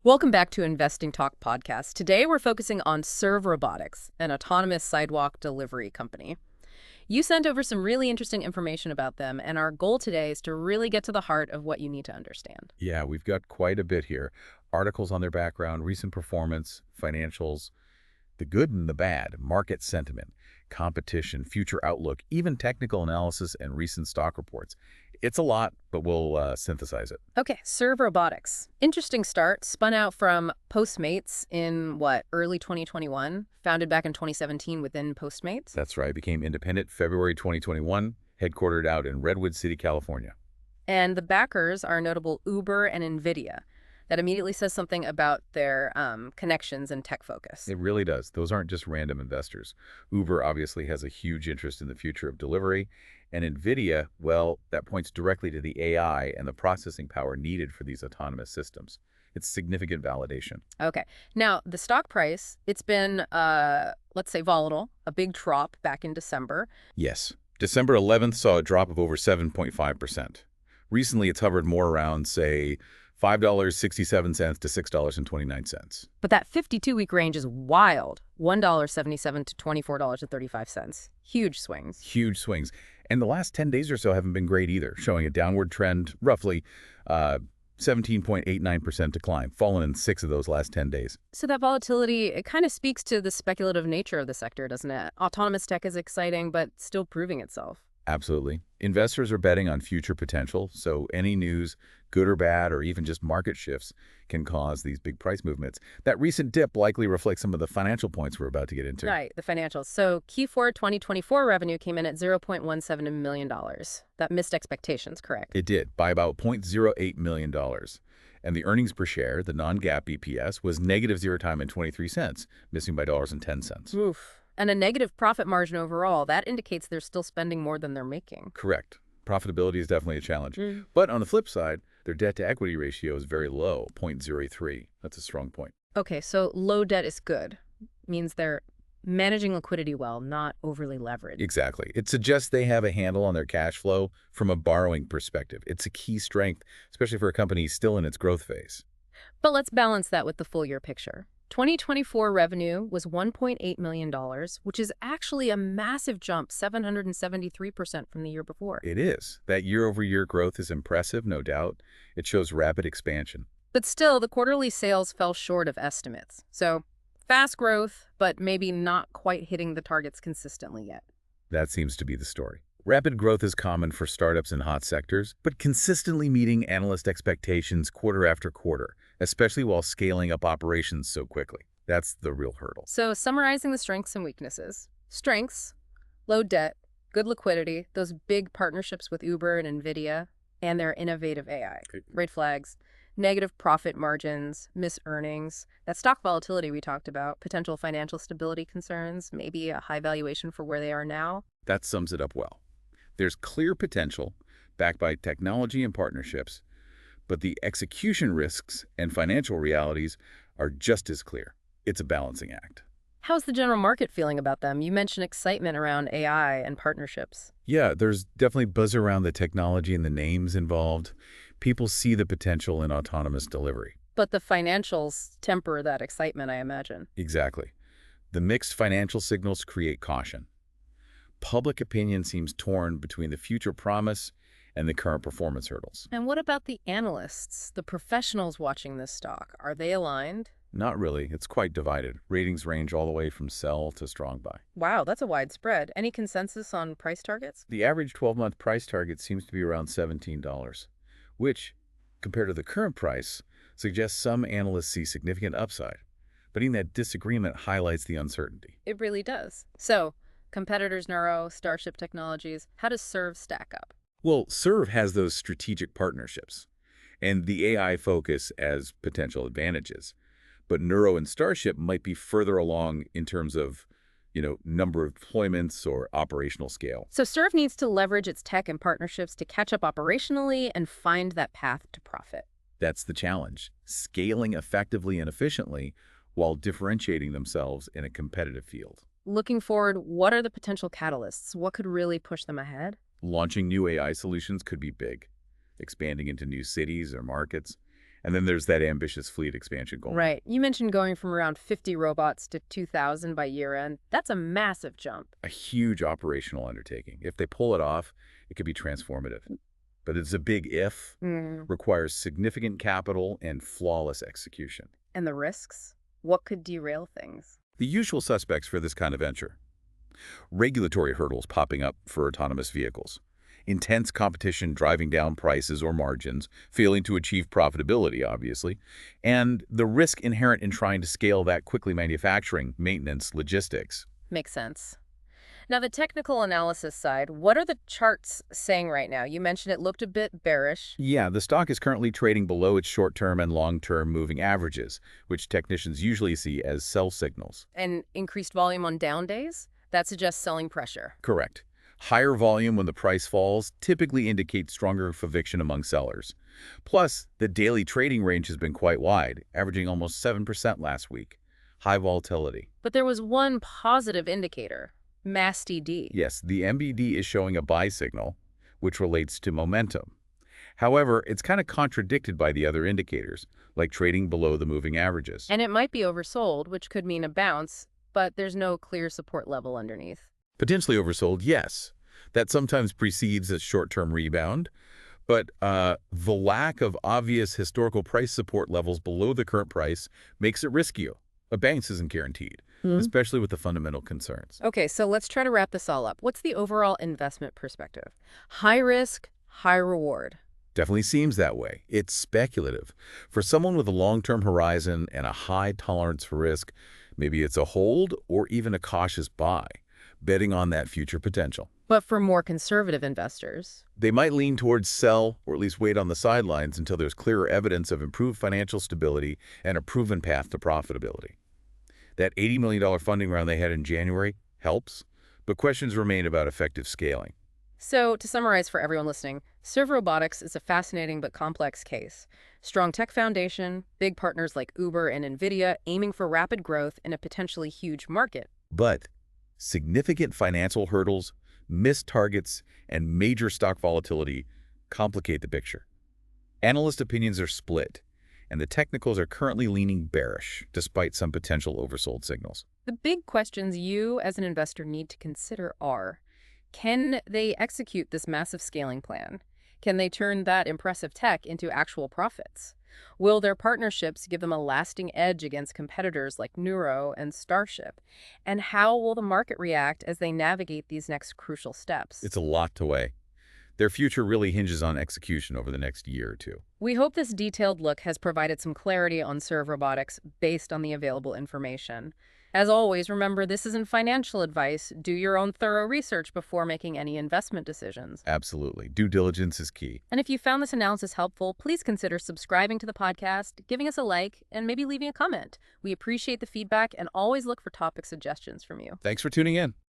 Welcome back to Investing Talk podcast. Today we're focusing on SERV Robotics, an autonomous sidewalk delivery company. You sent over some really interesting information about them, and our goal today is to really get to the heart of what you need to understand. Yeah, we've got quite a bit here. Articles on their background, recent performance, financials, the good and the bad, market sentiment, competition, future outlook, even technical analysis and recent stock reports. It's a lot, but we'll synthesize it. Okay, SERV Robotics. Interesting start, spun out from Postmates in, early 2021, founded back in 2017 within Postmates. That's right, became independent February 2021, headquartered out in Redwood City, California. And the backers are notable Uber and NVIDIA. That immediately says something about their connections and tech focus. It really does. Those aren't just random investors. Uber obviously has a huge interest in the future of delivery, and NVIDIA, well, that points directly to the AI and the processing power needed for these autonomous systems. It's significant validation. Okay. Now, the stock price, it's been, let's say, volatile, a big drop back in December. Yes. December 11th saw a drop of over 7.5%. Recently, it's hovered more around, say, $5.67 to $6.29. But that 52-week range is wild, $1.77 to $24.35. Huge swings. Huge swings. And the last 10 days or so haven't been great either, showing a downward trend, roughly 17.89% decline, fallen in 6 of those last 10 days. So that volatility, it kind of speaks to the speculative nature of the sector, doesn't it? Autonomous tech is exciting, but still proving itself. Absolutely. Investors are betting on future potential, so any news, good or bad, or even just market shifts, can cause these big price movements. That recent dip likely reflects some of the financial points we're about to get into. Right, the financials. So Q4 2024 revenue came in at $0.17 million. That missed expectations, correct? It did, by about $0.08 million. And the earnings per share, the non-GAAP EPS, was negative 0 time and 23 cents, missing by $1.10. Oof. And a negative profit margin overall, that indicates they're still spending more than they're making. Correct. Profitability is definitely a challenge. Mm. But on the flip side, their debt-to-equity ratio is very low, 0.03. That's a strong point. Okay, so low debt is good. Means they're managing liquidity well, not overly leveraged. Exactly. It suggests they have a handle on their cash flow from a borrowing perspective. It's a key strength, especially for a company still in its growth phase. But let's balance that with the full year picture. 2024 revenue was $1.8 million, which is actually a massive jump, 773% from the year before. It is. That year-over-year growth is impressive, no doubt. It shows rapid expansion. But still, the quarterly sales fell short of estimates. So fast growth, but maybe not quite hitting the targets consistently yet. That seems to be the story. Rapid growth is common for startups in hot sectors, but consistently meeting analyst expectations quarter after quarter, especially while scaling up operations so quickly. That's the real hurdle. So summarizing the strengths and weaknesses. Strengths, low debt, good liquidity, those big partnerships with Uber and NVIDIA, and their innovative AI. Red flags, negative profit margins, missed earnings, that stock volatility we talked about, potential financial stability concerns, maybe a high valuation for where they are now. That sums it up well. There's clear potential, backed by technology and partnerships, but the execution risks and financial realities are just as clear. It's a balancing act. How's the general market feeling about them? You mentioned excitement around AI and partnerships. Yeah, there's definitely buzz around the technology and the names involved. People see the potential in autonomous delivery. But the financials temper that excitement, I imagine. Exactly. The mixed financial signals create caution. Public opinion seems torn between the future promise and the current performance hurdles. And what about the analysts, the professionals watching this stock? Are they aligned? Not really. It's quite divided. Ratings range all the way from sell to strong buy. Wow, that's a wide spread. Any consensus on price targets? The average 12-month price target seems to be around $17, which, compared to the current price, suggests some analysts see significant upside. But even that disagreement highlights the uncertainty. It really does. So, competitors Neuro, Starship Technologies, how does SERV stack up? Well, SERV has those strategic partnerships and the AI focus as potential advantages. But Neuro and Starship might be further along in terms of, number of deployments or operational scale. So SERV needs to leverage its tech and partnerships to catch up operationally and find that path to profit. That's the challenge, scaling effectively and efficiently while differentiating themselves in a competitive field. Looking forward, what are the potential catalysts? What could really push them ahead? Launching new AI solutions could be big, expanding into new cities or markets, And then there's that ambitious fleet expansion goal. Right. You mentioned going from around 50 robots to 2,000 by year-end. That's a massive jump. A huge operational undertaking. If they pull it off, it could be transformative. But it's a big if, requires significant capital and flawless execution. And the risks? What could derail things? The usual suspects for this kind of venture. Regulatory hurdles popping up for autonomous vehicles. Intense competition driving down prices or margins, failing to achieve profitability, obviously. And the risk inherent in trying to scale that quickly: manufacturing, maintenance, logistics. Makes sense. Now, the technical analysis side, what are the charts saying right now? You mentioned it looked a bit bearish. Yeah, the stock is currently trading below its short-term and long-term moving averages, which technicians usually see as sell signals. And increased volume on down days? That suggests selling pressure. Correct. Higher volume when the price falls typically indicates stronger conviction among sellers. Plus, the daily trading range has been quite wide, averaging almost 7% last week. High volatility. But there was one positive indicator. MASTD. Yes, the MBD is showing a buy signal, which relates to momentum. However, it's kind of contradicted by the other indicators, like trading below the moving averages. And it might be oversold, which could mean a bounce, but there's no clear support level underneath. Potentially oversold, yes. That sometimes precedes a short-term rebound, but the lack of obvious historical price support levels below the current price makes it riskier. A bounce isn't guaranteed, especially with the fundamental concerns. Okay, so let's try to wrap this all up. What's the overall investment perspective? High risk, high reward. Definitely seems that way. It's speculative. For someone with a long-term horizon and a high tolerance for risk, maybe it's a hold or even a cautious buy, betting on that future potential. But for more conservative investors, they might lean towards sell or at least wait on the sidelines until there's clearer evidence of improved financial stability and a proven path to profitability. That $80 million funding round they had in January helps, but questions remain about effective scaling. So, to summarize for everyone listening, SERV Robotics is a fascinating but complex case. Strong tech foundation, big partners like Uber and NVIDIA aiming for rapid growth in a potentially huge market. But significant financial hurdles, missed targets, and major stock volatility complicate the picture. Analyst opinions are split, and the technicals are currently leaning bearish, despite some potential oversold signals. The big questions you, as an investor, need to consider are: can they execute this massive scaling plan? Can they turn that impressive tech into actual profits? Will their partnerships give them a lasting edge against competitors like Neuro and Starship? And how will the market react as they navigate these next crucial steps? It's a lot to weigh. Their future really hinges on execution over the next year or two. We hope this detailed look has provided some clarity on SERV Robotics based on the available information. As always, remember, this isn't financial advice. Do your own thorough research before making any investment decisions. Absolutely. Due diligence is key. And if you found this analysis helpful, please consider subscribing to the podcast, giving us a like, and maybe leaving a comment. We appreciate the feedback and always look for topic suggestions from you. Thanks for tuning in.